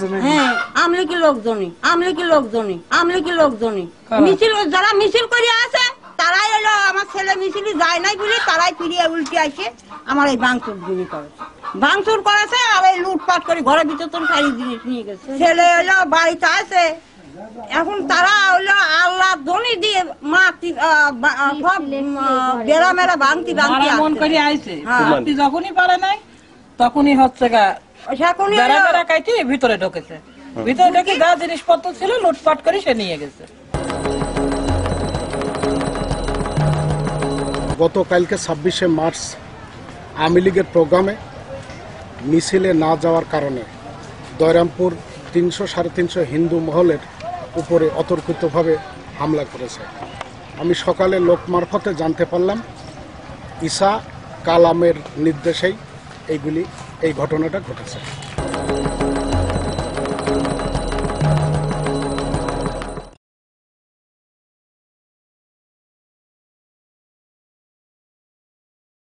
আছে নাকি? হ্যাঁ, আমলিকি লোকজনই মিছিল, যারা মিছিল করে আছে তারাই এলো। আমার ছেলে মিছিলে যায় নাই বলে তারাই ফিরিয়ে উল্টে আসে আমার এই ভাঙচুর করেছে আর এই লুটপাট করে ঘরের ভিতর তো সারি জিনিস নিয়ে গেছে। ছেলে এলো বাড়িতে আছে, এখন তারা হলো আল্লাহ ধনী দিয়ে সব বেড়ামেরা ভাঙতি মন করে আইছে। যখনই পারে নাই তখনই হচ্ছে বেড়া কাইতে ভিতরে ঢুকেছে। ভিতরে ঢুকে যা জিনিসপত্র ছিল লুটপাট করে সে নিয়ে গেছে। গতকালকে 26শে মার্চ আওয়ামী লীগের প্রোগ্রামে মিছিলে না যাওয়ার কারণে দয়রামপুর 300-350 হিন্দু মহলের উপরে অতর্কিতভাবে হামলা করেছে। আমি সকালে লোক মারফতে জানতে পারলাম ঈসা কালামের নির্দেশেই এই ঘটনাটা ঘটেছে।